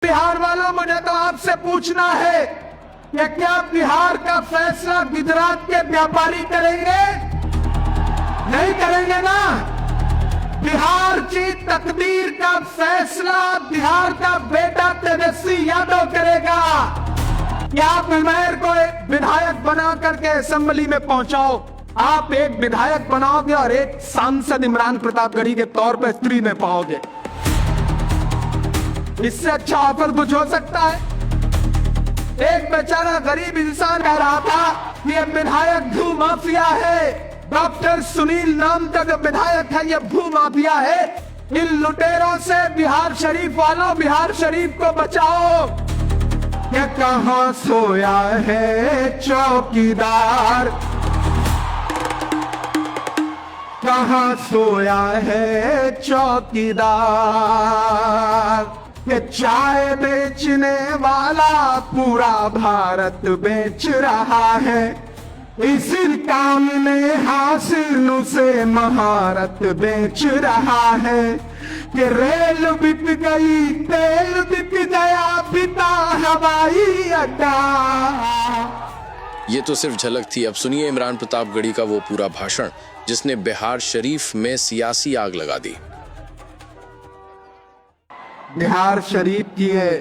बिहार वालों, मुझे तो आपसे पूछना है कि क्या बिहार का फैसला गुजरात के व्यापारी करेंगे? नहीं करेंगे ना। बिहार की तकदीर का फैसला बिहार का बेटा तेजस्वी यादव करेगा। क्या आप उमैर को एक विधायक बना करके असेंबली में पहुंचाओ, आप एक विधायक बनाओगे और एक सांसद इमरान प्रतापगढ़ी के तौर पर स्त्री में पाओगे। इससे अच्छा ऑफर कुछ हो सकता है? एक बेचारा गरीब इंसान कह रहा था कि ये विधायक भू माफिया है, डॉक्टर सुनील नाम का जो विधायक है ये भू माफिया है। इन लुटेरों से बिहार शरीफ वालों, बिहार शरीफ को बचाओ। क्या कहां सोया है चौकीदार, कहां सोया है चौकीदार, ये चाय बेचने वाला पूरा भारत बेच रहा है। इसी काम में हासिल से महारत बेच रहा है कि रेल बिक गई, तेल बिक गया, बिता हवाई अड्डा। ये तो सिर्फ झलक थी। अब सुनिए इमरान प्रतापगढ़ी का वो पूरा भाषण जिसने बिहार शरीफ में सियासी आग लगा दी। बिहार शरीफ की है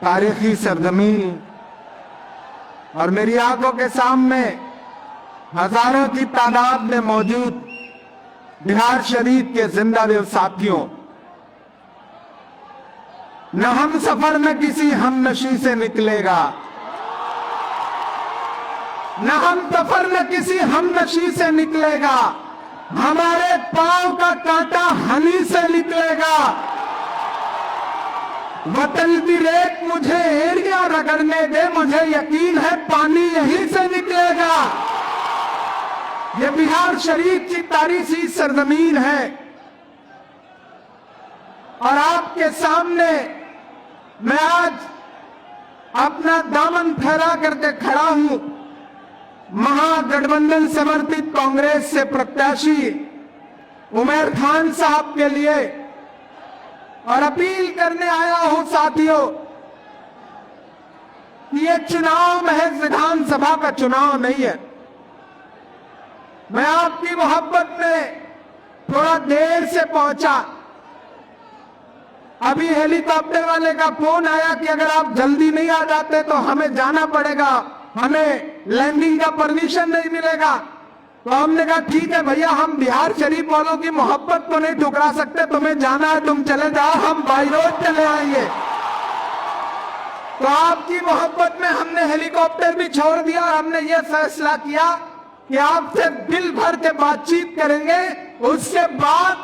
तारीखी सरजमीन और मेरी आंखों के सामने हजारों की तादाद में मौजूद बिहार शरीफ के जिंदा दिल साथियों, न हम सफर में किसी हमनशी से निकलेगा, न हम सफर में किसी हमनशी से निकलेगा, हमारे पांव का कांटा हनी से निकलेगा। वतन की रेत मुझे एरिया रगड़ने दे, मुझे यकीन है पानी यहीं से निकलेगा। ये बिहार शरीफ की तारीखी सरजमीन है और आपके सामने मैं आज अपना दामन फैला करके खड़ा हूं। महागठबंधन समर्थित कांग्रेस से प्रत्याशी उमैर खान साहब के लिए और अपील करने आया हूं साथियों कि ये चुनाव महज विधानसभा का चुनाव नहीं है। मैं आपकी मोहब्बत में थोड़ा देर से पहुंचा। अभी हेलीकॉप्टर वाले का फोन आया कि अगर आप जल्दी नहीं आ जाते तो हमें जाना पड़ेगा, हमें लैंडिंग का परमिशन नहीं मिलेगा। तो हमने कहा ठीक है भैया, हम बिहार शरीफ वालों की मोहब्बत को नहीं ठुकरा सकते, तुम्हें जाना है तुम चले जाओ, हम बाई रोड चले आएंगे। तो आपकी मोहब्बत में हमने हेलीकॉप्टर भी छोड़ दिया और हमने ये फैसला किया कि आपसे दिल भर के बातचीत करेंगे, उसके बाद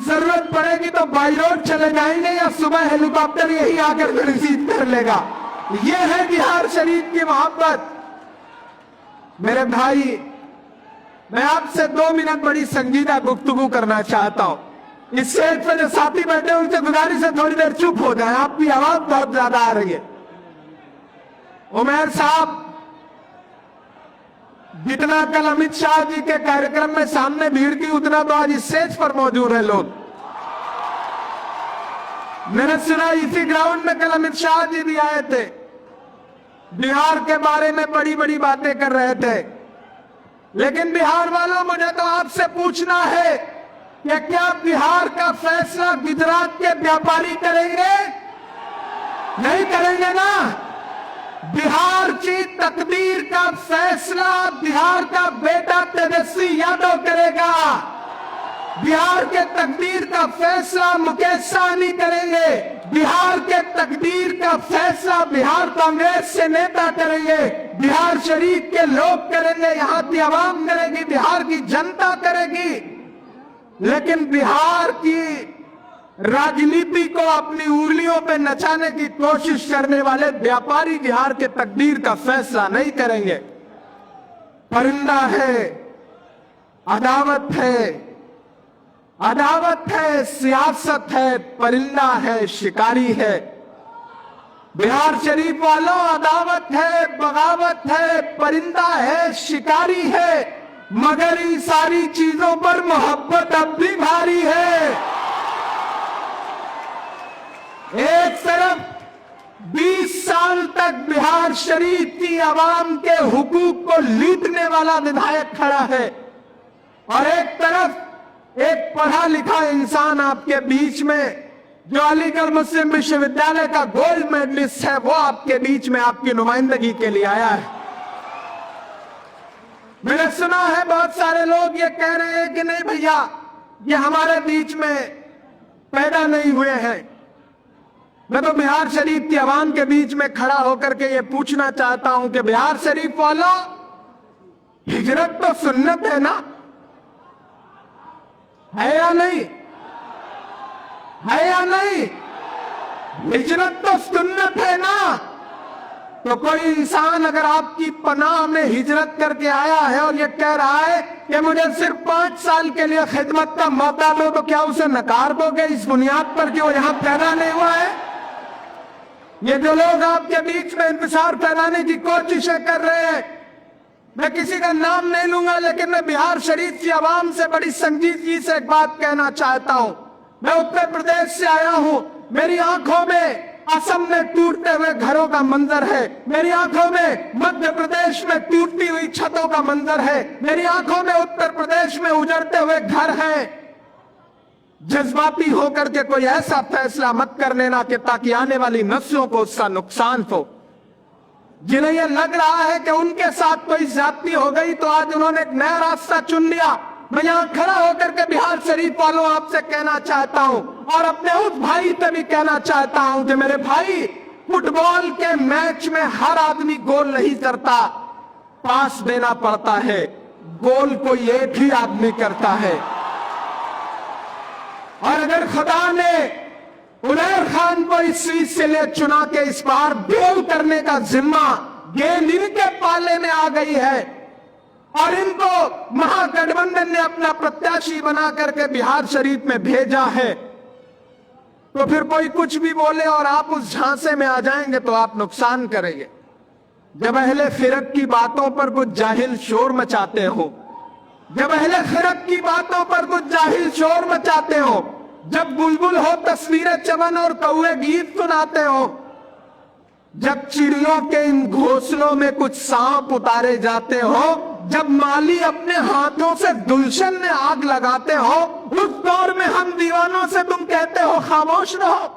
जरूरत पड़ेगी तो बाई रोड चले जाएंगे या सुबह हेलीकॉप्टर यही आकर रिसीव कर लेगा। ये है बिहार शरीफ की मोहब्बत। मेरे भाई, मैं आपसे 2 मिनट बड़ी संजीदा गुफ्तगू करना चाहता हूं। इस स्टेज पर जो साथी बैठे हैं उनसे गुजारिश है थोड़ी देर चुप हो जाए, आपकी आवाज बहुत ज्यादा आ रही है। उमैर साहब, जितना कल अमित शाह जी के कार्यक्रम में सामने भीड़ की उतना तो आज इस स्टेज पर मौजूद है लोग। मैंने सुना इसी ग्राउंड में कल अमित शाह जी भी आए थे, बिहार के बारे में बड़ी बड़ी बातें कर रहे थे। लेकिन बिहार वालों, मुझे तो आपसे पूछना है कि क्या बिहार का फैसला गुजरात के व्यापारी करेंगे? नहीं करेंगे ना। बिहार की तकदीर का फैसला बिहार का बेटा तेजस्वी यादव करेगा। बिहार के तकदीर का फैसला मुकेश सहनी करेंगे। बिहार के तकदीर का फैसला बिहार कांग्रेस से नेता करेंगे, बिहार शरीफ के लोग करेंगे, यहाँ की आवाम करेगी, बिहार की जनता करेगी। लेकिन बिहार की राजनीति को अपनी उंगलियों पे नचाने की कोशिश करने वाले व्यापारी बिहार के तकदीर का फैसला नहीं करेंगे। परिंदा है, अदावत है, अदावत है, सियासत है, परिंदा है, शिकारी है। बिहार शरीफ वालों, अदावत है, बगावत है, परिंदा है, शिकारी है, मगर इन सारी चीजों पर मोहब्बत अब भी भारी है। एक तरफ 20 साल तक बिहार शरीफ की आवाम के हुकूक को लूटने वाला विधायक खड़ा है और एक तरफ एक पढ़ा लिखा इंसान आपके बीच में जो अलीगढ़ मुस्लिम विश्वविद्यालय का गोल्ड मेडलिस्ट है, वो आपके बीच में आपकी नुमाइंदगी के लिए आया है। मैंने सुना है बहुत सारे लोग ये कह रहे हैं कि नहीं भैया, ये हमारे बीच में पैदा नहीं हुए हैं। मैं तो बिहार शरीफ की आवाम के बीच में खड़ा होकर के ये पूछना चाहता हूं कि बिहार शरीफ वालों, हिजरत तो सुन्नत है ना, है या नहीं? है या नहीं? हिजरत तो सुन्नत है ना। तो कोई इंसान अगर आपकी पनाह में हिजरत करके आया है और ये कह रहा है कि मुझे सिर्फ 5 साल के लिए खिदमत का मौका दो, तो क्या उसे नकार दोगे इस बुनियाद पर कि वो यहां पैदा नहीं हुआ है? ये जो लोग आपके बीच में इंतजार फैलाने की कोशिशें कर रहे हैं, मैं किसी का नाम नहीं लूंगा, लेकिन मैं बिहार शरीफ की आवाम से बड़ी संजीदगी से एक बात कहना चाहता हूं। मैं उत्तर प्रदेश से आया हूं, मेरी आंखों में असम में टूटते हुए घरों का मंजर है, मेरी आंखों में मध्य प्रदेश में टूटती हुई छतों का मंजर है, मेरी आंखों में उत्तर प्रदेश में उजड़ते हुए घर हैं। जज्बाती होकर के कोई ऐसा फैसला मत कर लेना कि ताकि आने वाली नस्लों को उसका नुकसान हो। जिन्हें यह लग रहा है कि उनके साथ कोई ज्यादती हो गई तो आज उन्होंने एक नया रास्ता चुन लिया। मैं यहां खड़ा होकर के बिहार शरीफ वालों आपसे कहना चाहता हूं और अपने उस भाई से भी कहना चाहता हूं कि मेरे भाई, फुटबॉल के मैच में हर आदमी गोल नहीं करता, पास देना पड़ता है। गोल कोई एक ही आदमी करता है। और अगर खुदा ने उमर खान को इस सीट से ले चुना के इस बार गोल करने का जिम्मा गेंद इनके पाले में आ गई है और इनको महागठबंधन ने अपना प्रत्याशी बना करके बिहार शरीफ में भेजा है, तो फिर कोई कुछ भी बोले और आप उस झांसे में आ जाएंगे तो आप नुकसान करेंगे। जब अहले फिरक की बातों पर कुछ जाहिल शोर मचाते हो, जब अहले फिरक की बातों पर कुछ जाहिल शोर मचाते हो, जब बुलबुल हो तस्वीरें चमन और कौए गीत सुनाते हो, जब चिड़ियों के इन घोंसलों में कुछ सांप उतारे जाते हो, जब माली अपने हाथों से गुलशन में आग लगाते हो, उस दौर में हम दीवानों से तुम कहते हो खामोश रहो।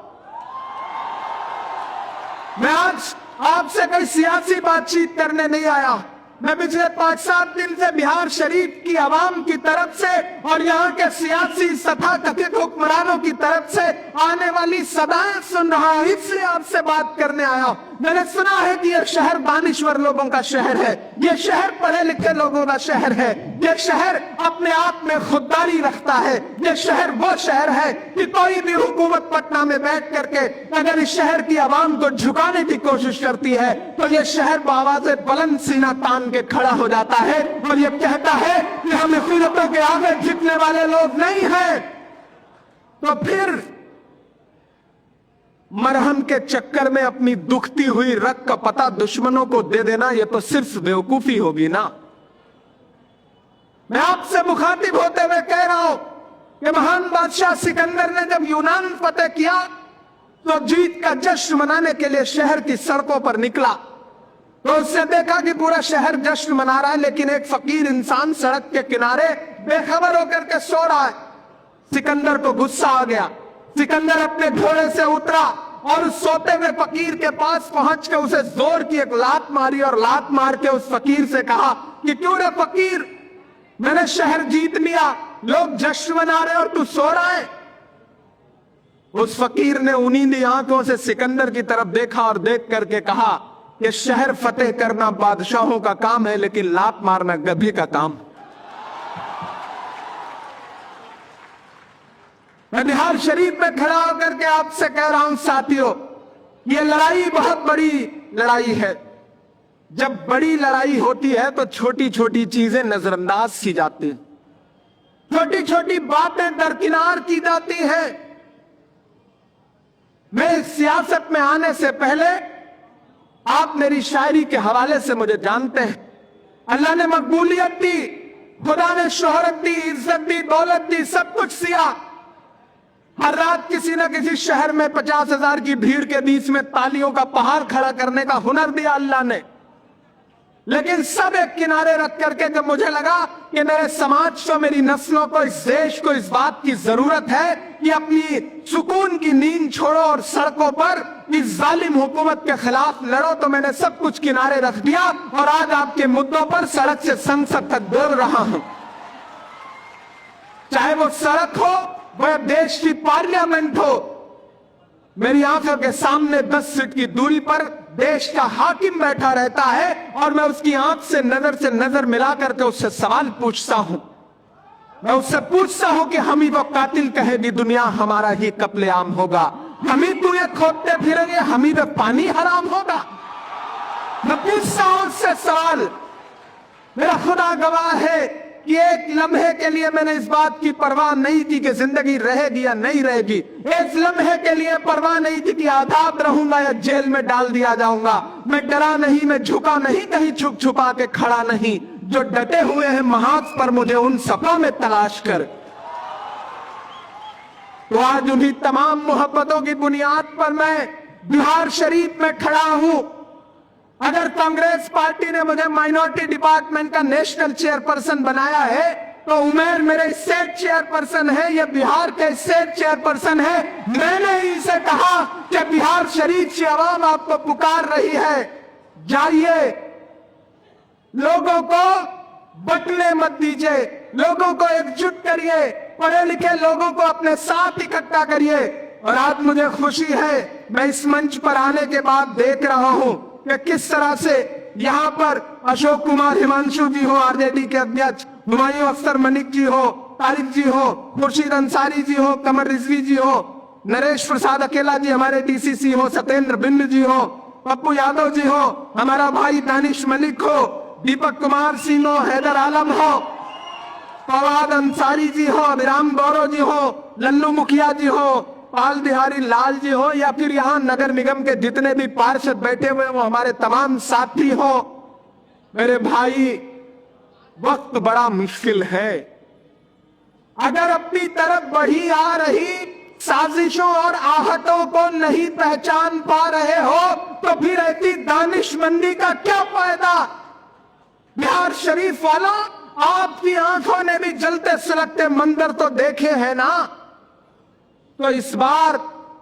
मैं आज आपसे कोई सियासी बातचीत करने नहीं आया। मैं पिछले 5-7 दिन से बिहार शरीफ की आवाम की तरफ से और यहाँ के सियासी सथा कथित हुक्मरानों की तरफ से आने वाली सदाएं सुन रहा हूं, इसलिए आपसे बात करने आया। मैंने सुना है कि यह शहर दानिश्वर लोगों का शहर है, यह शहर पढ़े लिखे लोगों का शहर है, यह शहर अपने आप में खुददारी रखता है, यह शहर वो शहर है कि कोई भी हुकूमत पटना में बैठ करके अगर इस शहर की आवाम को झुकाने की कोशिश करती है तो यह शहर बावाज़े बुलंद सीना तान के खड़ा हो जाता है और यह कहता है कि हम हुकूमतों के आगे झुकने वाले लोग नहीं हैं। तो फिर मरहम के चक्कर में अपनी दुखती हुई रग का पता दुश्मनों को दे देना, यह तो सिर्फ बेवकूफी होगी ना। मैं आपसे मुखातिब होते हुए कह रहा हूं कि महान बादशाह सिकंदर ने जब यूनान फतेह किया तो जीत का जश्न मनाने के लिए शहर की सड़कों पर निकला, तो उसने देखा कि पूरा शहर जश्न मना रहा है, लेकिन एक फकीर इंसान सड़क के किनारे बेखबर होकर के सो रहा है। सिकंदर को गुस्सा आ गया। सिकंदर अपने घोड़े से उतरा और उस सोते हुए फकीर के पास पहुंच के उसे जोर की एक लात मारी और लात मार के उस फकीर से कहा कि क्यों रे फकीर, मैंने शहर जीत लिया, लोग जश्न मना रहे और तू सो रहा है। उस फकीर ने उनींदी आंखों से सिकंदर की तरफ देखा और देख करके कहा कि शहर फतेह करना बादशाहों का काम है, लेकिन लात मारना गधी का काम। मैं बिहार शरीफ में खड़ा होकर के आपसे कह रहा हूं साथियों, ये लड़ाई बहुत बड़ी लड़ाई है। जब बड़ी लड़ाई होती है तो छोटी छोटी चीजें नजरअंदाज की जाती हैं, छोटी छोटी बातें दरकिनार की जाती हैं। मैं सियासत में आने से पहले आप मेरी शायरी के हवाले से मुझे जानते हैं। अल्लाह ने मकबूलियत दी, खुदा ने शोहरत दी, इज्जत दी, दौलत दी, सब कुछ दिया, हर रात किसी न किसी शहर में 50,000 की भीड़ के बीच में तालियों का पहाड़ खड़ा करने का हुनर दिया अल्लाह ने। लेकिन सब एक किनारे रख करके जब मुझे लगा कि मेरे समाज को, मेरी नस्लों को, इस देश को इस बात की जरूरत है कि अपनी सुकून की नींद छोड़ो और सड़कों पर इस जालिम हुकूमत के खिलाफ लड़ो, तो मैंने सब कुछ किनारे रख दिया और आज आपके मुद्दों पर सड़क से संसद तक बोल रहा हूं। चाहे वो सड़क हो, वह देश की पार्लियामेंट हो। मेरी आंखों के सामने 10 फीट की दूरी पर देश का हाकिम बैठा रहता है और मैं उसकी आंख से नजर मिला करके उससे सवाल पूछता हूं। मैं उससे पूछता हूं कि हम ही वो कातिल कहेगी दुनिया हमारा ही कत्लेआम होगा, हम ही कुएं खोदते फिरेंगे, हम ही पे पानी हराम होगा। मैं पूछता हूं उससे सवाल। मेरा खुदा गवाह है कि एक लम्हे के लिए मैंने इस बात की परवाह नहीं की कि जिंदगी रहेगी या नहीं रहेगी। एक लम्हे के लिए परवाह नहीं थी कि आजाद रहूंगा या जेल में डाल दिया जाऊंगा। मैं डरा नहीं, मैं झुका नहीं, कहीं छुप छुपा के खड़ा नहीं। जो डटे हुए हैं महाज पर, मुझे उन सपनों में तलाश कर। तो आज उन्हीं तमाम मोहब्बतों की बुनियाद पर मैं बिहार शरीफ में खड़ा हूं। अगर कांग्रेस पार्टी ने मुझे माइनॉरिटी डिपार्टमेंट का नेशनल चेयरपर्सन बनाया है, तो उमेर मेरे स्टेट चेयरपर्सन है, ये बिहार के स्टेट चेयरपर्सन है। मैंने इसे कहा कि बिहार शरीफ की आवाम आपको पुकार रही है, जाइए, लोगों को बटने मत दीजिए, लोगों को एकजुट करिए, पढ़े लिखे लोगों को अपने साथ इकट्ठा करिए। और आज मुझे खुशी है, मैं इस मंच पर आने के बाद देख रहा हूं कि किस तरह से यहाँ पर अशोक कुमार हिमांशु जी हो, आरजेडी के अध्यक्ष, हुमायूं अख्तर मलिक जी हो, तारिक जी हो, खुर्शीद अंसारी जी हो, कमर रिजवी जी हो, नरेश प्रसाद अकेला जी हमारे डीसीसी हो, सत्येंद्र बिंद जी हो, पप्पू यादव जी हो, हमारा भाई दानिश मलिक हो, दीपक कुमार सिंह हो, हैदर आलम हो, फवाद अंसारी जी हो, अभिराम गौरव जी हो, लल्लू मुखिया जी हो, पाल बिहारी लाल जी हो, या फिर यहाँ नगर निगम के जितने भी पार्षद बैठे हुए वो हमारे तमाम साथी हो। मेरे भाई, वक्त बड़ा मुश्किल है। अगर अपनी तरफ बढ़ी आ रही साजिशों और आहतों को नहीं पहचान पा रहे हो, तो फिर ऐसी दानिशमंदी का क्या फायदा। बिहार शरीफ वालों, आपकी आंखों ने भी जलते सुलगते मंदिर तो देखे हैं ना। तो इस बार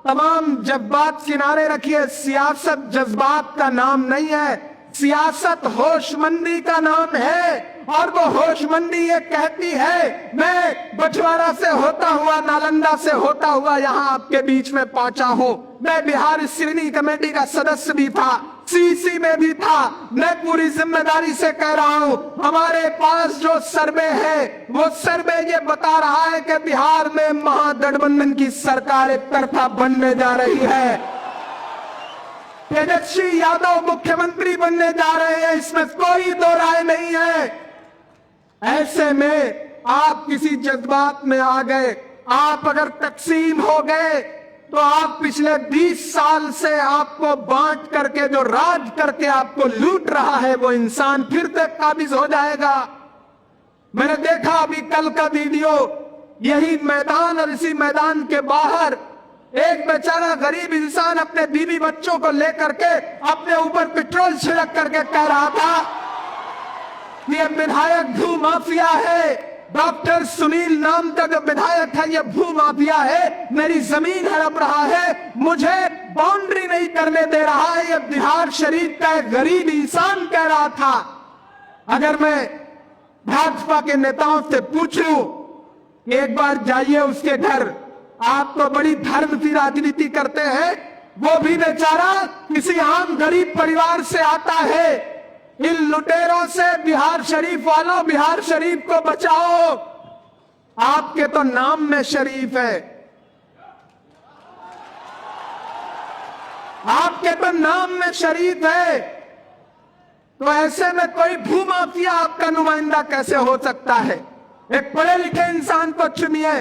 तमाम जज्बात किनारे रखिए। सियासत जज्बात का नाम नहीं है, सियासत होशमंदी का नाम है। और वो होशमंदी ये कहती है, मैं बछवाड़ा से होता हुआ, नालंदा से होता हुआ यहाँ आपके बीच में पहुंचा हूँ। मैं बिहार स्क्रीनिंग कमेटी का सदस्य भी था, सीसी में भी था। मैं पूरी जिम्मेदारी से कह रहा हूँ, हमारे पास जो सर्वे है, वो सर्वे ये बता रहा है कि बिहार में महागठबंधन की सरकार एक तरफा बनने जा रही है। तेजस्वी यादव मुख्यमंत्री बनने जा रहे हैं, इसमें कोई दो राय नहीं है। ऐसे में आप किसी जज्बात में आ गए, आप अगर तकसीम हो गए, तो आप पिछले 20 साल से आपको बांट करके, जो राज करके आपको लूट रहा है, वो इंसान फिर से काबिज हो जाएगा। मैंने देखा अभी कल का वीडियो, यही मैदान और इसी मैदान के बाहर एक बेचारा गरीब इंसान अपने बीवी बच्चों को लेकर के अपने ऊपर पेट्रोल छिड़क करके कह रहा था, ये विधायक भू माफिया है। डॉक्टर सुनील नाम का जो विधायक है, ये भू माफिया है, मेरी जमीन हड़प रहा है, मुझे बाउंड्री नहीं करने दे रहा है। ये बिहार शरीफ का एक गरीब इंसान कह रहा था। अगर मैं भाजपा के नेताओं से पूछूं कि एक बार जाइए उसके घर, आप तो बड़ी धर्म की राजनीति करते हैं, वो भी बेचारा किसी आम गरीब परिवार से आता है। इन लुटेरों से बिहार शरीफ वालों, बिहार शरीफ को बचाओ। आपके तो नाम में शरीफ है, आपके तो नाम में शरीफ है, तो ऐसे में कोई भूमाफिया आपका नुमाइंदा कैसे हो सकता है। एक पढ़े लिखे इंसान को चुनिए,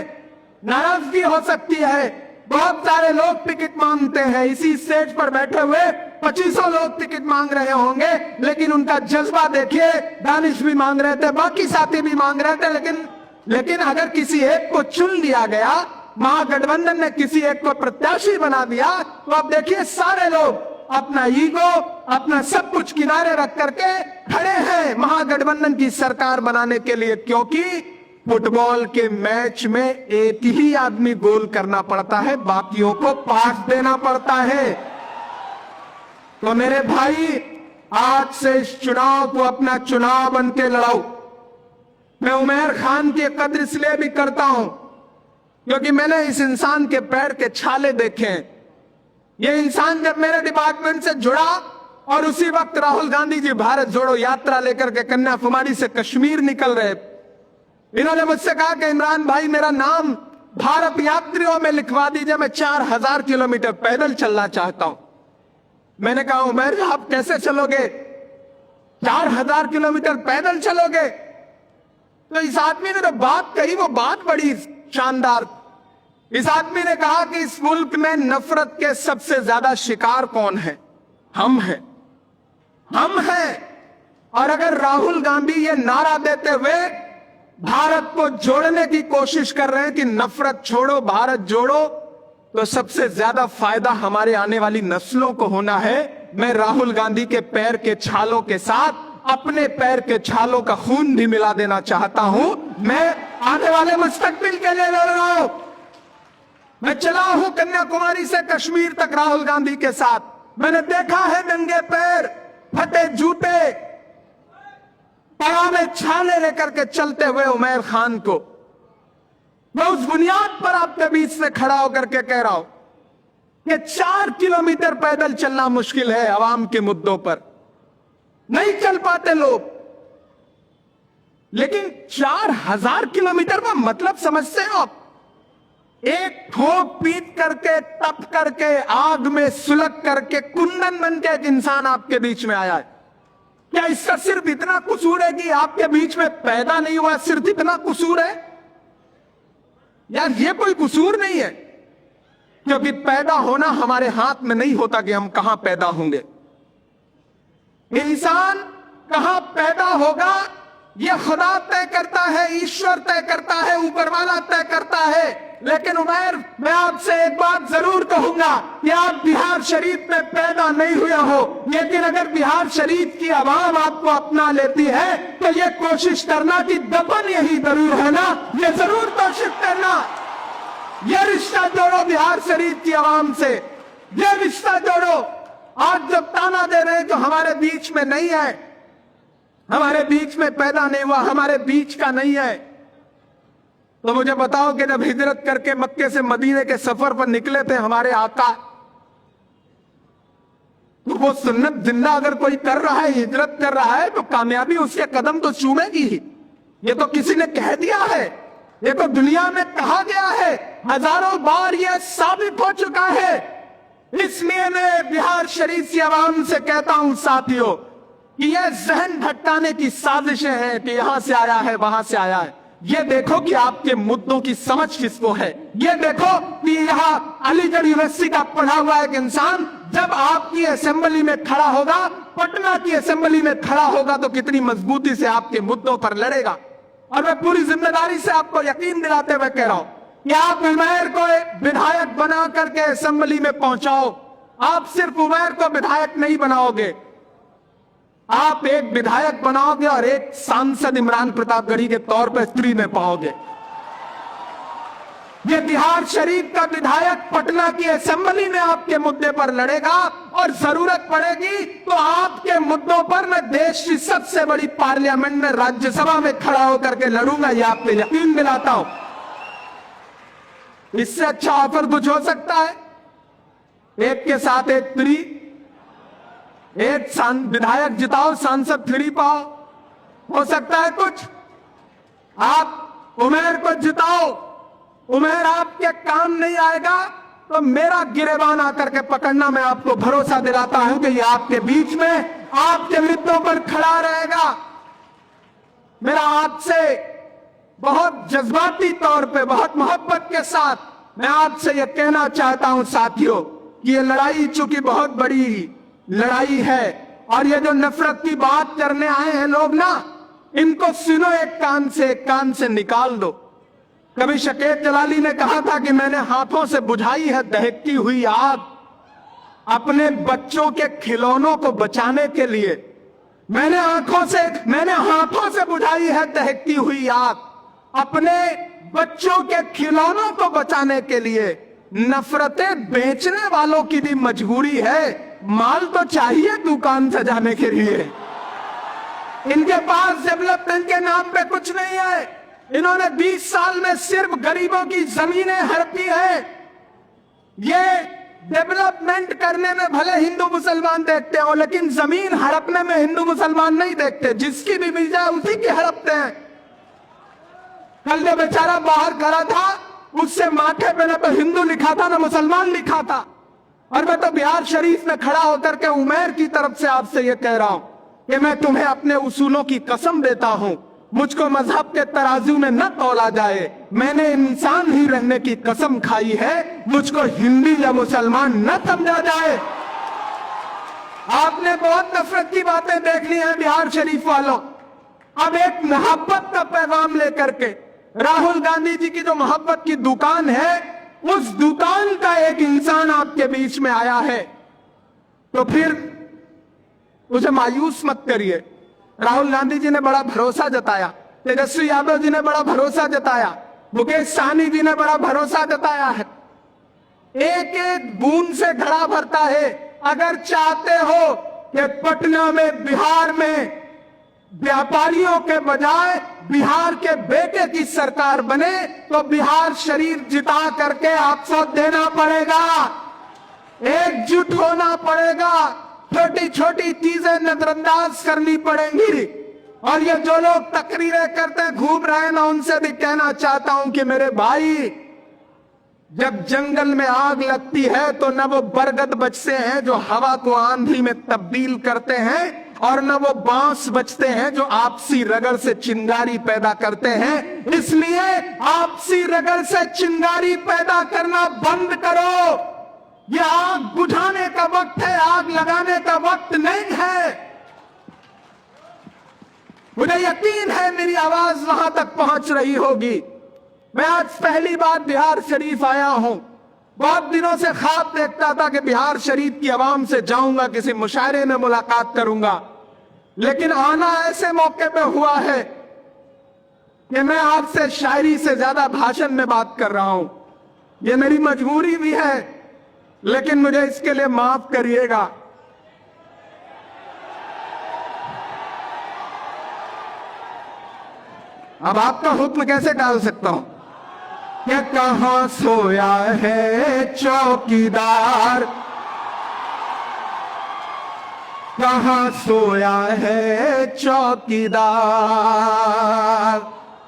नाराजगी हो सकती है। बहुत सारे लोग टिकट मांगते हैं, इसी स्टेज पर बैठे हुए 2500 लोग टिकट मांग रहे होंगे, लेकिन उनका जज्बा देखिए। दानिश भी मांग रहे थे, बाकी साथी भी मांग रहे थे, लेकिन अगर किसी एक को चुन लिया गया, महागठबंधन ने किसी एक को प्रत्याशी बना दिया, तो अब देखिए सारे लोग अपना ईगो, अपना सब कुछ किनारे रख करके खड़े हैं महागठबंधन की सरकार बनाने के लिए, क्योंकि फुटबॉल के मैच में एक ही आदमी गोल करना पड़ता है, बाकियों को पास देना पड़ता है। तो मेरे भाई, आज से इस चुनाव को अपना चुनाव बन के लड़ाओ। मैं उमैर खान की कद्र इसलिए भी करता हूं क्योंकि मैंने इस इंसान के पैर के छाले देखे हैं। ये इंसान जब मेरे डिपार्टमेंट से जुड़ा और उसी वक्त राहुल गांधी जी भारत जोड़ो यात्रा लेकर के कन्याकुमारी से कश्मीर निकल रहे, इन्होंने मुझसे कहा कि इमरान भाई, मेरा नाम भारत यात्रियों में लिखवा दीजिए, मैं 4000 किलोमीटर पैदल चलना चाहता हूं। मैंने कहा उमैर, आप कैसे चलोगे? 4000 किलोमीटर पैदल चलोगे? तो इस आदमी ने जो बात कही वो बात बड़ी शानदार। इस आदमी ने कहा कि इस मुल्क में नफरत के सबसे ज्यादा शिकार कौन है? हम हैं, हम हैं। और अगर राहुल गांधी ये नारा देते हुए भारत को जोड़ने की कोशिश कर रहे हैं कि नफरत छोड़ो, भारत जोड़ो, तो सबसे ज्यादा फायदा हमारे आने वाली नस्लों को होना है। मैं राहुल गांधी के पैर के छालों के साथ अपने पैर के छालों का खून भी मिला देना चाहता हूं। मैं आने वाले मुस्तकबिल के लिए लड़ रहा हूं। मैं चला हूं कन्याकुमारी से कश्मीर तक राहुल गांधी के साथ। मैंने देखा है नंगे पैर, फटे जूते, पैरों में छाले लेकर के चलते हुए उमैर खान को। मैं उस बुनियाद पर आपके बीच से खड़ा होकर के कह रहा हूं कि 4 किलोमीटर पैदल चलना मुश्किल है। आवाम के मुद्दों पर नहीं चल पाते लोग, लेकिन 4000 किलोमीटर का मतलब समझते हो आप? एक ठोक पीट करके, तप करके, आग में सुलग करके, कुंदन बन के एक इंसान आपके बीच में आया है। क्या इसका सिर्फ इतना कसूर है कि आपके बीच में पैदा नहीं हुआ? सिर्फ इतना कसूर है? यार ये कोई कसूर नहीं है, क्योंकि पैदा होना हमारे हाथ में नहीं होता कि हम कहां पैदा होंगे। इंसान कहां पैदा होगा यह खुदा तय करता है, ईश्वर तय करता है, ऊपर वाला तय करता है। लेकिन उमैर, मैं आपसे एक बात जरूर कहूंगा कि आप बिहार शरीफ में पैदा नहीं हुए हो, लेकिन अगर बिहार शरीफ की आवाम आपको अपना लेती है तो ये कोशिश करना कि दफन यही जरूर है ना, ये जरूर कोशिश करना। ये रिश्ता जोड़ो बिहार शरीफ की आवाम से, ये रिश्ता जोड़ो। आज जब ताना दे रहे हैं जो हमारे बीच में नहीं है, हमारे बीच में पैदा नहीं हुआ, हमारे बीच का नहीं है, तो मुझे बताओ कि जब हिजरत करके मक्के से मदीने के सफर पर निकले थे हमारे आका, तो वो सुन्नत जिंदा अगर कोई कर रहा है, हिजरत कर रहा है, तो कामयाबी उसके कदम तो चूमेगी ही। ये तो किसी ने कह दिया है, ये तो दुनिया में कहा गया है, हजारों बार यह साबित हो चुका है। इसलिए मैं बिहार शरीफ की आवाम से कहता हूं साथियों कि यह जहन भटकाने की साजिशें हैं कि यहां से आया है, वहां से आया है। ये देखो कि आपके मुद्दों की समझ किसको है। ये देखो कि यहां अलीगढ़ यूनिवर्सिटी का पढ़ा हुआ एक इंसान जब आपकी असेंबली में खड़ा होगा, पटना की असेंबली में खड़ा होगा, तो कितनी मजबूती से आपके मुद्दों पर लड़ेगा। और मैं पूरी जिम्मेदारी से आपको यकीन दिलाते हुए कह रहा हूं कि आप उमैर को विधायक बना करके असेंबली में पहुंचाओ। आप सिर्फ उमैर को विधायक नहीं बनाओगे, आप एक विधायक बनाओगे और एक सांसद इमरान प्रतापगढ़ी के तौर पर फ्री में पाओगे। ये बिहार शरीफ का विधायक पटना की असेंबली में आपके मुद्दे पर लड़ेगा, और जरूरत पड़ेगी तो आपके मुद्दों पर मैं देश की सबसे बड़ी पार्लियामेंट में, राज्यसभा में खड़ा होकर के लड़ूंगा। ये आपको यकीन दिलाता हूं। इससे अच्छा ऑफर कुछ हो सकता है? एक के साथ एक फ्री, एक विधायक जिताओ, सांसद फ्री पाओ। हो सकता है कुछ? आप उमैर को जिताओ, उमैर आपके काम नहीं आएगा तो मेरा गिरेबान आकर के पकड़ना। मैं आपको भरोसा दिलाता हूं कि ये आपके बीच में, आपके मुद्दों पर खड़ा रहेगा। मेरा आपसे बहुत जज्बाती तौर पे, बहुत मोहब्बत के साथ मैं आपसे यह कहना चाहता हूं साथियों कि ये लड़ाई चूंकि बहुत बड़ी लड़ाई है, और ये जो नफरत की बात करने आए हैं लोग ना, इनको सुनो, एक कान से निकाल दो। कभी शकीब जलाली ने कहा था कि मैंने हाथों से बुझाई है दहकती हुई आग, अपने बच्चों के खिलौनों को बचाने के लिए। मैंने हाथों से बुझाई है दहकती हुई आग, अपने बच्चों के खिलौनों को बचाने के लिए। नफरतें बेचने वालों की भी मजबूरी है, माल तो चाहिए दुकान सजाने के लिए। इनके पास डेवलपमेंट के नाम पे कुछ नहीं है। इन्होंने 20 साल में सिर्फ गरीबों की जमीनें हड़पी है। ये डेवलपमेंट करने में भले हिंदू मुसलमान देखते हो, लेकिन जमीन हड़पने में हिंदू मुसलमान नहीं देखते। जिसकी भी मिल जाए उसी की हड़पते हैं। कल जो बेचारा बाहर खड़ा था, उससे माथे पे न तो हिंदू लिखा था न मुसलमान लिखा था। और मैं तो बिहार शरीफ में खड़ा होकर के उमैर की तरफ से आपसे ये कह रहा हूं कि मैं तुम्हें अपने उसूलों की कसम देता हूं, मुझको मजहब के तराजू में न तौला जाए। मैंने इंसान ही रहने की कसम खाई है, मुझको हिंदी या मुसलमान न समझा जाए। आपने बहुत नफरत की बातें देख ली हैं बिहार शरीफ वालों। अब एक मोहब्बत का पैगाम लेकर के राहुल गांधी जी की जो मोहब्बत की दुकान है, उस दुकान का एक इंसान आपके बीच में आया है, तो फिर उसे मायूस मत करिए। राहुल गांधी जी ने बड़ा भरोसा जताया, तेजस्वी यादव जी ने बड़ा भरोसा जताया, मुकेश सहनी जी ने बड़ा भरोसा जताया है। एक एक बूंद से घड़ा भरता है। अगर चाहते हो कि पटना में, बिहार में व्यापारियों के बजाय बिहार के बेटे की सरकार बने, तो बिहार शरीफ जिता करके आपको देना पड़ेगा। एकजुट होना पड़ेगा। छोटी छोटी चीजें नजरअंदाज करनी पड़ेंगी। और ये जो लोग तकरीरें करते घूम रहे हैं, मैं उनसे भी कहना चाहता हूं कि मेरे भाई, जब जंगल में आग लगती है तो न वो बरगद बचते हैं जो हवा को आंधी में तब्दील करते हैं, और न वो बांस बचते हैं जो आपसी रगड़ से चिंगारी पैदा करते हैं। इसलिए आपसी रगड़ से चिंगारी पैदा करना बंद करो। ये आग बुझाने का वक्त है, आग लगाने का वक्त नहीं है। मुझे यकीन है मेरी आवाज वहां तक पहुंच रही होगी। मैं आज पहली बार बिहार शरीफ आया हूं। बहुत दिनों से ख्वाब देखता था कि बिहार शरीफ की आवाम से जाऊंगा, किसी मुशायरे में मुलाकात करूंगा, लेकिन आना ऐसे मौके पे हुआ है कि मैं आपसे शायरी से ज्यादा भाषण में बात कर रहा हूं। ये मेरी मजबूरी भी है, लेकिन मुझे इसके लिए माफ करिएगा। अब आपका हुक्म कैसे डाल सकता हूं? क्या कहां सोया है चौकीदार, कहां सोया है चौकीदार,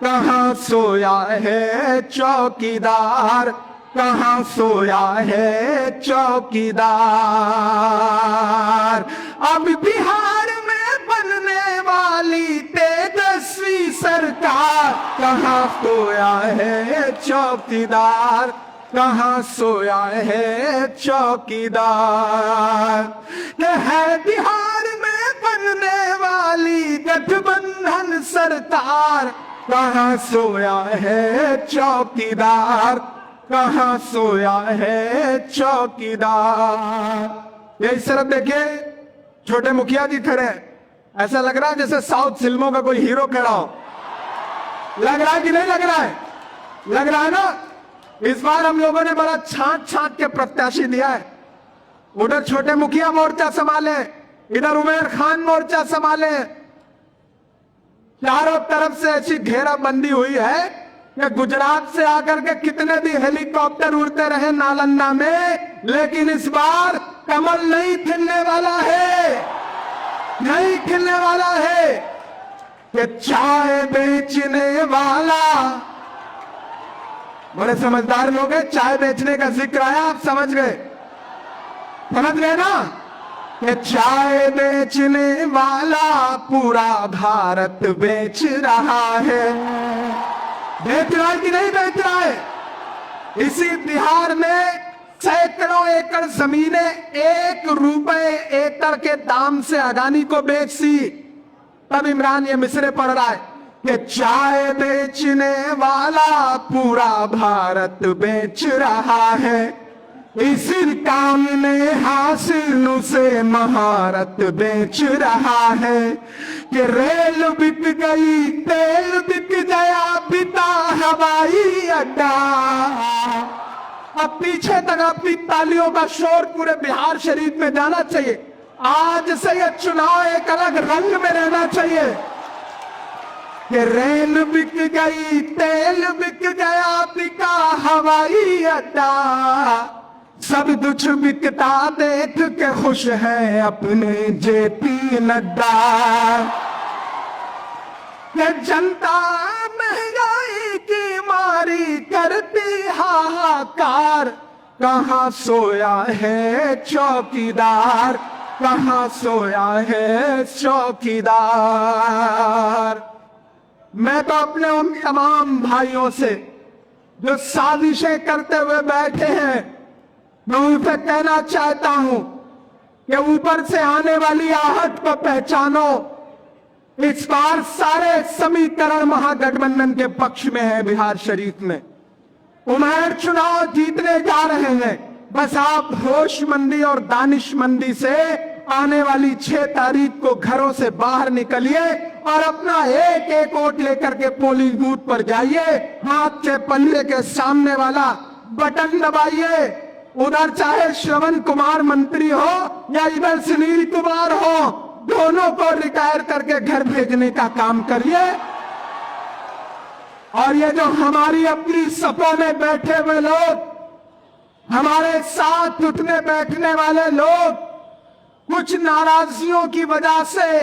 कहां सोया है चौकीदार, कहां सोया है चौकीदार। अब बिहार में बनने वाली तेजस्वी सरकार, कहां सोया है चौकीदार, कहां सोया है चौकीदार। ये है बिहार में बनने वाली गठबंधन सरकार, कहां सोया है चौकीदार, कहां सोया है चौकीदार। ये इस तरफ देखिए, छोटे मुखिया जी खड़े हैं। ऐसा लग रहा है जैसे साउथ फिल्मों का कोई हीरो खड़ा हो। लग रहा है कि नहीं लग रहा है? लग रहा है ना। इस बार हम लोगों ने बड़ा छांट छांट के प्रत्याशी दिया है। उधर छोटे मुखिया मोर्चा संभाले, इधर उमेर खान मोर्चा संभाले। चारों तरफ से ऐसी घेराबंदी हुई है कि गुजरात से आकर के कितने भी हेलीकॉप्टर उड़ते रहे नालंदा में, लेकिन इस बार कमल नहीं खिलने वाला है, नहीं खिलने वाला है। कि चाय बेचने वाला, बड़े समझदार लोग हैं, चाय बेचने का जिक्र आया, आप समझ गए, समझ गए ना। कि चाय बेचने वाला पूरा भारत बेच रहा है। बेच रहा है कि नहीं बेच रहा है? इसी बिहार में सैकड़ों एकड़ जमीनें 1 रुपए एकड़ के दाम से अडानी को बेच दी। तब इमरान ये मिसरे पढ़ रहा है कि चाय बेचने वाला पूरा भारत बेच रहा है, इसी काम ने हासिल से महारत बेच रहा है। कि रेल बिक गई, तेल बिक गया, बिता हवाई अड्डा। अब पीछे तक अपनी तालियों का शोर पूरे बिहार शरीफ में जाना चाहिए। आज से यह चुनाव एक अलग रंग में रहना चाहिए कि रेल बिक गई, तेल बिक गया, बिका हवाई अड्डा। सब कुछ बिकता देख के खुश है अपने जेपी नड्डा। ये जनता महंगाई की मारी करती हाहाकार, कहाँ सोया है चौकीदार, कहाँ सोया है चौकीदार। मैं तो अपने उन तमाम भाइयों से जो साजिशें करते हुए बैठे हैं, मैं उनसे कहना चाहता हूं कि ऊपर से आने वाली आहट को पहचानो। इस बार सारे समीकरण महागठबंधन के पक्ष में है। बिहार शरीफ में उमैर चुनाव जीतने जा रहे हैं। बस आप होशमंदी और दानिशमंदी से आने वाली 6 तारीख को घरों से बाहर निकलिए और अपना एक एक वोट लेकर के पोलिंग बूथ पर जाइए। हाथ के पल्ले के सामने वाला बटन दबाइए। उधर चाहे श्रवण कुमार मंत्री हो या इधर सुनील कुमार हो, दोनों को रिटायर करके घर भेजने का काम करिए। और ये जो हमारी अपनी सपा में बैठे हुए लोग, हमारे साथ उठने बैठने वाले लोग, कुछ नाराजगियों की वजह से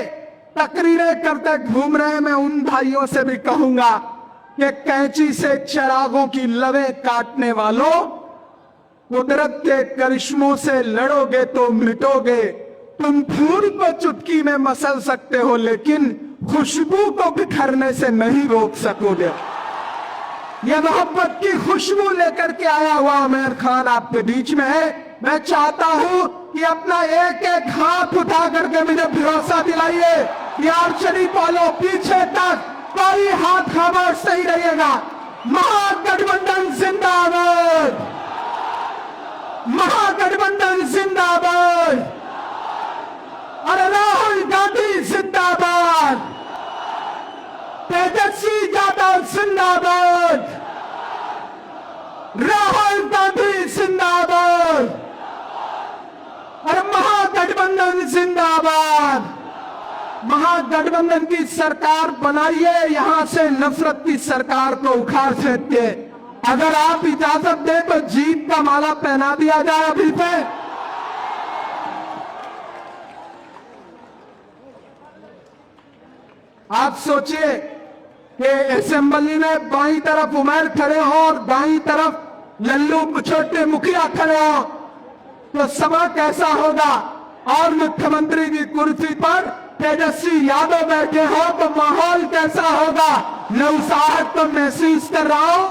तकरीरें करते घूम रहे हैं, मैं उन भाइयों से भी कहूंगा कि कैंची से चिरागों की लवें काटने वालों, कुदरत के करिश्मों से लड़ोगे तो मिटोगे। तुम फूल को चुटकी में मसल सकते हो, लेकिन खुशबू को बिखरने से नहीं रोक सकोगे। यह मोहब्बत की खुशबू लेकर के आया हुआ उमैर खान आपके बीच में है। मैं चाहता हूं कि अपना एक एक हाथ उठा करके मुझे भरोसा दिलाइए। बिहार शरीफ वालों, पीछे तक कोई हाथ खामोश नहीं रहिएगा। महागठबंधन जिंदाबाद, महागठबंधन जिंदाबाद, अरे राहुल गांधी जिंदाबाद, तेजस्वी यादव जिंदाबाद, राहुल गांधी जिंदाबाद, अरे महागठबंधन जिंदाबाद। महागठबंधन की सरकार बनाइए, यहां से नफरत की सरकार को उखाड़ फेंकिए। अगर आप इजाजत दें तो जीत का माला पहना दिया जाए अभी पे। आप सोचिए कि असेंबली में बाईं तरफ उमैर खड़े हो और दाईं तरफ लल्लू छोटे मुखिया खड़े हो, तो सभा कैसा होगा। और मुख्यमंत्री की कुर्सी पर तेजस्वी यादव बैठे हो तो माहौल कैसा होगा। मैं उत्साह तो महसूस कर रहा हूं